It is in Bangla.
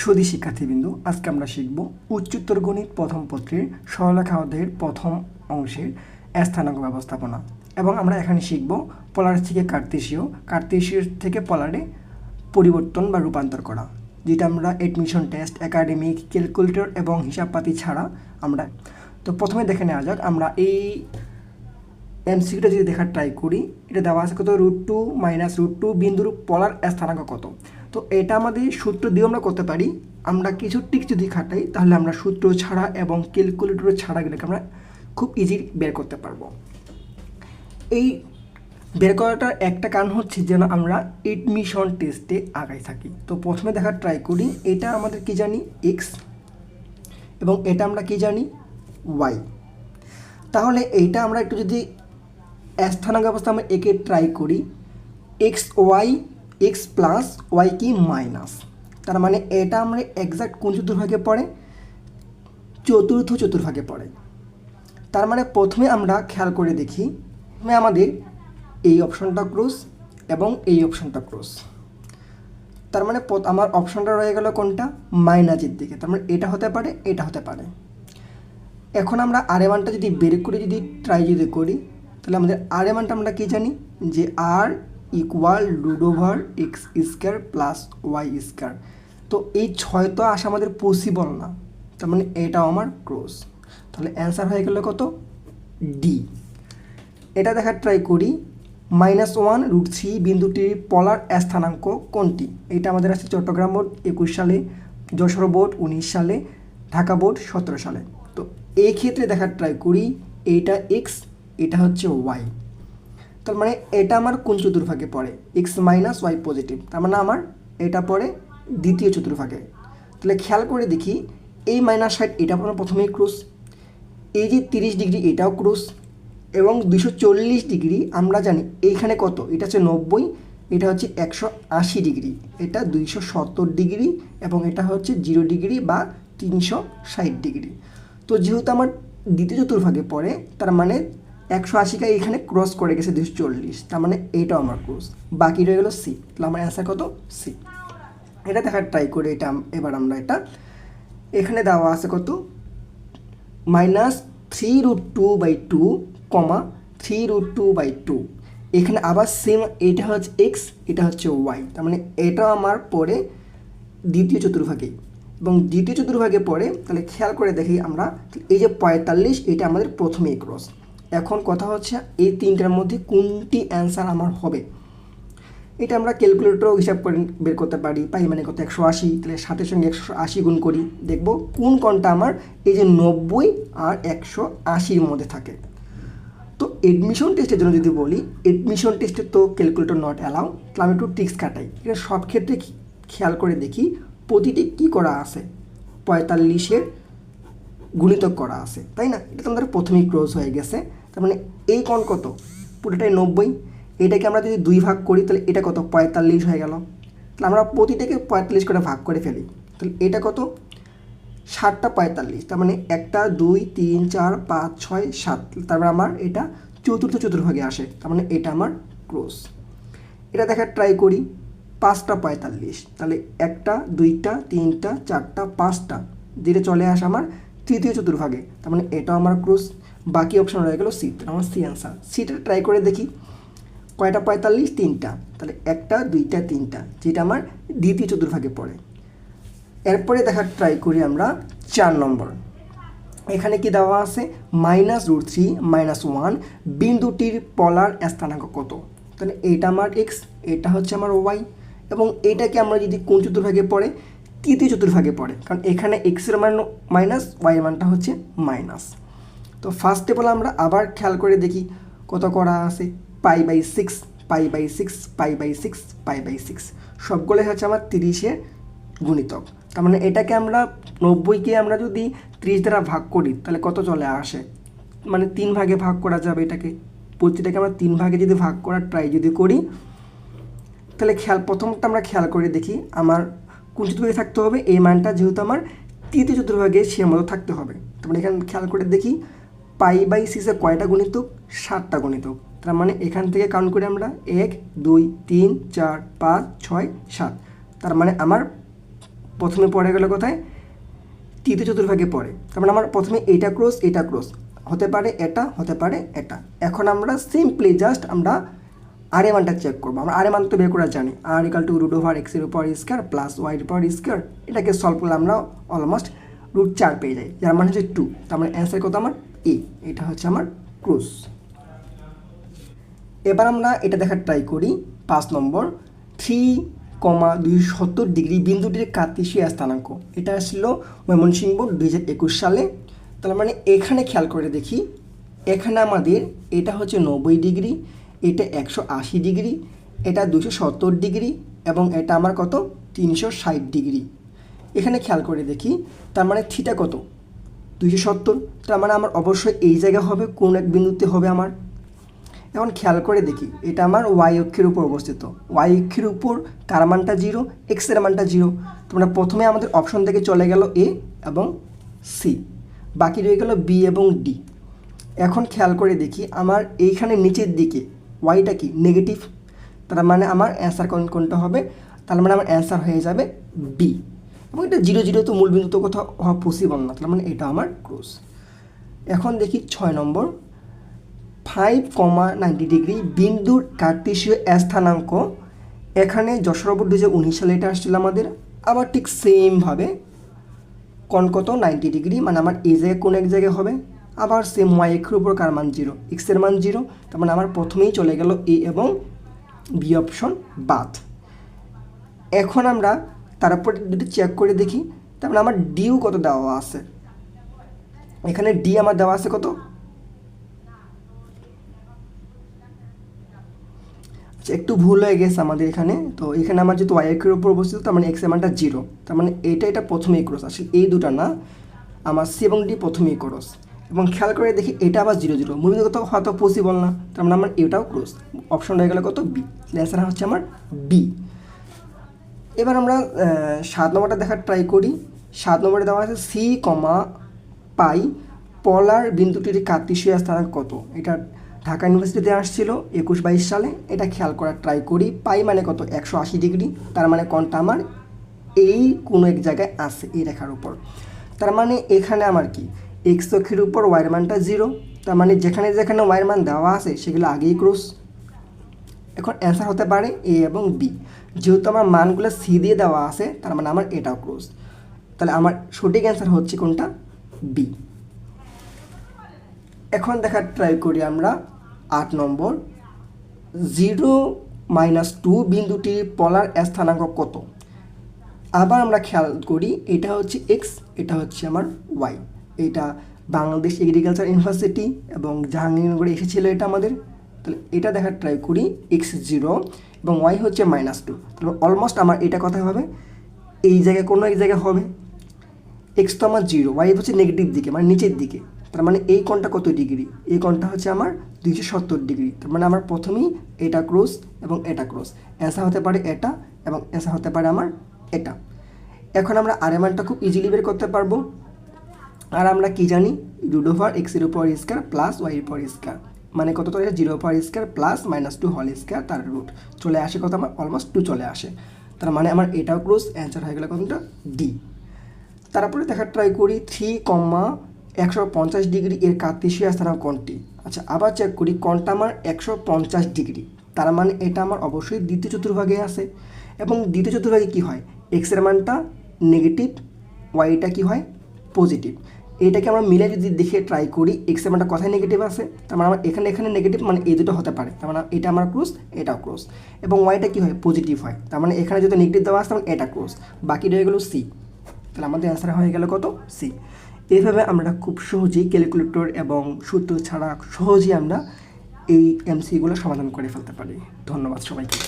সুধী শিক্ষার্থীবৃন্দ, আজকে আমরা শিখব উচ্চতর গণিত প্রথম পত্রের সরলরেখা অধ্যায়ের প্রথম অংশের স্থানাঙ্ক ব্যবস্থাপনা। এবং আমরা এখানে শিখব পোলার থেকে কার্তেশীয় থেকে পোলারে পরিবর্তন বা রূপান্তর করা, যেটা আমরা এডমিশন টেস্ট, একাডেমিক, ক্যালকুলেটর এবং হিসাবপাতি ছাড়া আমরা। তো প্রথমে দেখে নেওয়া যাক, আমরা এই এমসিকিউটা যদি দেখার ট্রাই করি, এটা দেওয়া আছে কত, √2 - √2 বিন্দুর পোলার স্থানাঙ্ক কত। তো এটা আমাদের সূত্র দিয়ে আমরা করতে পারি। আমরা কিছু টিক যদি খাটাই তাহলে আমরা সূত্র ছাড়া এবং ক্যালকুলেটর ছাড়া এগুলোকে আমরা খুব ইজি বের করতে পারবো। এই বের করাটার একটা কারণ হচ্ছে যেন আমরা এডমিশন টেস্টে আগাই থাকি। তো প্রথমে দেখার ট্রাই করি, এটা আমাদের কি জানি এক্স এবং এটা আমরা কি জানি ওয়াই। তাহলে এইটা আমরা একটু যদি স্থানাঙ্ক অবস্থা আমরা একে ট্রাই করি, এক্স প্লাস ওয়াই কি মাইনাস, তার মানে এটা আমরা এক্সাক্ট কোন চতুর্ভাগে পড়ে, চতুর্থ চতুর্ভাগে পড়ে। তার মানে প্রথমে আমরা খেয়াল করে দেখি, আমাদের এই অপশনটা ক্রস এবং এই অপশনটা ক্রস। তার মানে আমার অপশনটা রয়ে গেল কোনটা, মাইনাসের দিকে। তার মানে এটা হতে পারে, এটা হতে পারে। এখন আমরা আর এ মানটা যদি বের করে যদি ট্রাই যদি করি, তাহলে আমাদের আর এ মানটা আমরা কি জানি যে আর ইকুয়াল √(x² + y²). তো এই 6 তো আসা আমাদের পসিবল না, তার মানে এটাও আমার ক্রস। তাহলে অ্যান্সার হয়ে গেল কত, ডি। এটা দেখার ট্রাই করি, -1√3 বিন্দুটির পোলার স্থানাঙ্ক কোনটি। এটা আমাদের আছে চট্টগ্রাম বোর্ড 21 সালে, যশোর বোর্ড 19 সালে, ঢাকা বোর্ড 17 সালে। তো এই ক্ষেত্রে দেখার ট্রাই করি, এইটা এক্স, এটা হচ্ছে ওয়াই। তার মানে এটা আমার কোন চতুর্ভাগে পড়ে, x - y পজিটিভ, তার মানে আমার এটা পড়ে দ্বিতীয় চতুর্ভাগে। তাহলে খেয়াল করে দেখি, এই -60 এটা আপনার প্রথমেই ক্রস, এই যে 30 ডিগ্রি এটাও ক্রস, এবং 240 ডিগ্রি আমরা জানি এইখানে কত, এটা হচ্ছে 90, এটা হচ্ছে 180 ডিগ্রি, এটা 270 ডিগ্রি এবং এটা হচ্ছে 0 ডিগ্রি বা 360 ডিগ্রি। তো যেহেতু আমার দ্বিতীয় চতুর্ভাগে পড়ে, তার মানে 180কে এখানে ক্রস করে গেছে 240, তার মানে এইটাও আমার ক্রস। বাকি রয়ে গেল সি। তাহলে আমার অ্যান্সার কত, সি। এটা দেখার ট্রাই করে, এটা এবার আমরা এটা এখানে দেওয়া আছে কত, -3√2/2, 3√2/2। এখানে আবার সেম, এটা হচ্ছে এক্স, এটা হচ্ছে ওয়াই, তার মানে এটাও আমার পড়ে দ্বিতীয় চতুর্ভাগে এবং দ্বিতীয় চতুর্ভাগে পড়ে। তাহলে খেয়াল করে দেখি আমরা, এই যে 45, এটা আমাদের প্রথমেই ক্রস। এখন কথা হচ্ছে এই তিনটার মধ্যে কোনটি অ্যান্সার আমার হবে। এটা আমরা ক্যালকুলেটরও হিসাব করে বের করতে পারি। পাই মানে কত, 180, তাহলে 7-এর সঙ্গে 180 গুণ করি, দেখব কোনটা আমার এই যে 90 আর 180-র মধ্যে থাকে। তো এডমিশন টেস্টের জন্য যদি বলি, এডমিশন টেস্টে তো ক্যালকুলেটর নট অ্যালাউ, তাহলে আমি একটু ট্রিক্স কাটাই। এটা সব ক্ষেত্রে খেয়াল করে দেখি প্রতিটি কী করা আছে, 45-এর গুণিতক করা আছে, তাই না। এটা তো আমাদের প্রথমেই ক্লোজ হয়ে গেছে। তার মানে এই কোণ কত, পুরোটাই 90। এটাকে আমরা যদি 2 ভাগ করি তাহলে এটা কত, 45 হয়ে গেল। তাহলে আমরা প্রতিটাকে 45 করে ভাগ করে ফেলি, তাহলে এটা কত, 7টা 45, তার মানে 1, 2, 3, 4, 5, 6, 7। তারপরে আমার এটা চতুর্থ চতুর্ভাগে আসে, তার মানে এটা আমার ক্লোজ। এটা দেখার ট্রাই করি, 5টা 45, তাহলে 1টা 2টা 3টা 4টা 5টা, যেটা চলে আসে আমার তৃতীয় চতুর্ভাগে, তার মানে এটাও আমার ক্লোজ। বাকি অপশন রয়ে গেল সি, আমার সি অ্যান্সার। সিটা ট্রাই করে দেখি, কয়টা 45, 3টা, তাহলে 1টা 2টা 3টা, যেটা আমার দ্বিতীয় চতুর্ভাগে পড়ে। এরপরে দেখার ট্রাই করি আমরা 4 নম্বর। এখানে কি দেওয়া আছে, -√3 - 1 বিন্দুটির পোলার স্থানাঙ্ক কত। তাহলে এটা আমার এক্স, এটা হচ্ছে আমার ওয়াই, এবং এটাকে আমরা যদি কোন চতুর্ভাগে পড়ে, তৃতীয় চতুর্ভাগে পড়ে, কারণ এখানে এক্সের মান মাইনাস, ওয়াই মানটা হচ্ছে মাইনাস। তো ফার্স্ট অফ অল আমরা আবার খেয়াল করে দেখি কত করা আছে, π/6, π/6, π/6, π/6, সবগুলো হচ্ছে আমার 30-এর গুণিতক। তার মানে এটাকে আমরা 90কে আমরা যদি 30 দ্বারা ভাগ করি তাহলে কত চলে আসে, মানে 3 ভাগে ভাগ করা যাবে এটাকে। প্রতিটাকে আমরা 3 ভাগে যদি ভাগ করার ট্রাই যদি করি, তাহলে প্রথমটা আমরা খেয়াল করে দেখি আমার কোন চতুর্ভাগে থাকতে হবে, এই মানটা যেহেতু আমার তৃতীয় চতুর্ভাগে সে মতো থাকতে হবে। তার মানে এখানে খেয়াল করে দেখি π/6 কয়টা গুণিতক, 7টা গুণিতক। তার মানে এখান থেকে কাউন্ট করে আমরা 1, 2, 3, 4, 5, 6, 7, তার মানে আমার প্রথমে পড়ে গেল কোথায়, তৃতীয় চতুর্ভাগে পড়ে। তার মানে আমার প্রথমে এটা ক্রস হতে পারে, এটা হতে পারে এটা। এখন আমরা সিম্পলি জাস্ট আমরা আর এর মানটা চেক করবো। আমরা আর এর মান তো বের করা জানি, আর ইকাল টু রুট ওভার এক্সের উপর স্কোয়ার প্লাস ওয়াইয়ের উপর স্কোয়ার। এটাকে সলভ করলে আমরা অলমোস্ট √4 পেয়ে যাই, যার মানে হচ্ছে 2। তার মানে অ্যান্সার কত আমার এ, এটা হচ্ছে আমার ক্রস। এবার আমরা এটা দেখার ট্রাই করি 5 নম্বর, 3,270 ডিগ্রি বিন্দুটির কার্তেশীয় স্থানাঙ্ক। এটা আসছিল ময়মনসিংহ 2021 সালে। তার মানে এখানে খেয়াল করে দেখি, এখানে আমাদের এটা হচ্ছে 90 ডিগ্রি, এটা 180 ডিগ্রি, এটা 270 ডিগ্রি এবং এটা আমার কত 360 ডিগ্রি। এখানে খেয়াল করে দেখি, তার মানে থিটা কত 270। তার মানে আমার অবশ্যই এই জায়গা হবে, কোন এক বিন্দুতে হবে আমার। এখন খেয়াল করে দেখি, এটা আমার ওয়াই অক্ষের উপর অবস্থিত, ওয়াই অক্ষের উপর কার মানটা 0, এক্সের মানটা 0। তোমরা প্রথমে আমাদের অপশন থেকে চলে গেল এ এবং সি, বাকি রয়ে গেল বি এবং ডি। এখন খেয়াল করে দেখি, আমার এইখানে নিচের দিকে ওয়াইটা কি নেগেটিভ, তার মানে আমার অ্যান্সার কোনটা হবে, তার মানে আমার অ্যান্সার হয়ে যাবে বি। এবং এটা 0, 0 তো মূল বিন্দু তো কোথাও হওয়া পসিবল না, তার মানে এটা আমার ক্রস। এখন দেখি 6 নম্বর, 5,90 ডিগ্রি বিন্দুর কার্তেশীয় স্থানাঙ্ক। এখানে যশোরপুর 2019 সালে এটা আসছিল আমাদের। আবার ঠিক সেমভাবে কোণ কত 90 ডিগ্রি, মানে আমার এই জায়গায় কোন এক জায়গায় হবে। আবার সেম ওয়াই এর উপর কার মান 0, এক্সের মান 0। তার মানে আমার প্রথমেই চলে গেল এ এবং বি অপশন বাদ। এখন আমরা তারপর দুটো চেক করে দেখি, তার মানে আমার ডিও কত দেওয়া আছে। এখানে ডি আমার দেওয়া আছে কত, একটু ভুল হয়ে গেছে আমাদের এখানে। তো এখানে আমার যেহেতু ওয়াই এর উপর অবস্থিত, তার মানে এক্সের মানটা 0। তার মানে এটা প্রথমেই ক্রস, আসলে এই দুটা না, আমার সি এবং ডি প্রথমেই ক্রস। এবং খেয়াল করে দেখি এটা আবার 0, 0 মূল বিন্দু হয়তো পসিবল না, তার মানে আমার এটাও ক্রস। অপশন হয়ে গেল কত বি, অ্যান্সার হচ্ছে আমার বি। এবার আমরা 7 নম্বরটা দেখার ট্রাই করি। 7 নম্বরে দেওয়া আছে সি, পাই পলার বিন্দুটির কার্তেশীয় স্থানাঙ্ক কত। এটা ঢাকা ইউনিভার্সিটিতে আসছিল 21-22 সালে। এটা খেয়াল করার ট্রাই করি, পাই মানে কত 180 ডিগ্রি। তার মানে কোণটা আমার এই কোনো এক জায়গায় আছে এই রেখার উপর। তার মানে এখানে আমার কি এক্স অক্ষের উপর ওয়াইয়ের মানটা 0। তার মানে যেখানে যেখানে ওয়াইয়ের মান দেওয়া আছে সেগুলো আগেই ক্রস। এখন অ্যান্সার হতে পারে এ এবং বি। যেহেতু আমার মানগুলো সি দিয়ে দেওয়া আছে, তার মানে আমার এটাও ক্রস। তাহলে আমার সঠিক অ্যান্সার হচ্ছে কোনটা, বি। এখন দেখার ট্রাই করি আমরা 8 নম্বর, 0-2 বিন্দুটির পলার স্থানাঙ্ক কত। আবার আমরা খেয়াল করি, এটা হচ্ছে এক্স, এটা হচ্ছে আমার ওয়াই। এটা বাংলাদেশ এগ্রিকালচার ইউনিভার্সিটি এবং জাহাঙ্গীরনগরে এসেছিল এটা আমাদের। তাহলে এটা দেখার ট্রাই করি, এক্স 0 এবং ওয়াই হচ্ছে -2। তাহলে অলমোস্ট আমার এটা কথা হবে এই জায়গায় কোনো এক জায়গায় হবে। এক্স তো আমার 0, ওয়াই হচ্ছে নেগেটিভ দিকে মানে নিচের দিকে। তার মানে এই কোণটা কত ডিগ্রি, এই কোণটা হচ্ছে আমার 270 ডিগ্রি। তার মানে আমার প্রথমেই এটা ক্রস এবং এটা ক্রস। অ্যান্সার হতে পারে এটা এবং অ্যান্সার হতে পারে আমার এটা। এখন আমরা আর এর মানটা খুব ইজিলি বের করতে পারবো। আর আমরা কি জানি, √ওভার এক্সের উপর স্কোয়ার প্লাস ওয়াই উপর স্কোয়ার মানে কত, তো এটা 0² প্লাস -2 হোল স্কোয়ার তার রুট চলে আসে কত, আমার অলমোস্ট 2 চলে আসে। তার মানে আমার এটাও ক্রস, অ্যান্সার হয়ে গেল কোনটা, ডি। তারপরে দেখার ট্রাই করি 3,150 ডিগ্রি এর কার্তেশীয় স্থানাঙ্ক কোণটি। আচ্ছা, আবার চেক করি, কোণটা আমার 150 ডিগ্রি। তার মানে এটা আমার অবশ্যই দ্বিতীয় চতুর্ভাগে আছে। এবং দ্বিতীয় চতুর্ভাগে কী হয়, এক্সের মানটা নেগেটিভ, ওয়াইটা কি হয় পজিটিভ। এটাকে আমরা মিলে যদি দেখে ট্রাই করি, এক্সের মানটা কথায় নেগেটিভ আছে, তার মানে আমার এখানে নেগেটিভ, মানে এই দুটো হতে পারে। তার মানে এটা আমার ক্রস, এটাও ক্রস। এবং ওয়াইটা কী হয় পজিটিভ হয়, তার মানে এখানে যদি নেগেটিভ দেওয়া আসে তাহলে এটা ক্রস। বাকি রয়ে গেল সি। তাহলে আমাদের অ্যান্সার হয়ে গেল কত, সি। এইভাবে আমরা খুব সহজেই ক্যালকুলেটর এবং সূত্র ছাড়া সহজেই আমরা এই এমসিগুলো সমাধান করে ফেলতে পারি। ধন্যবাদ সবাইকে।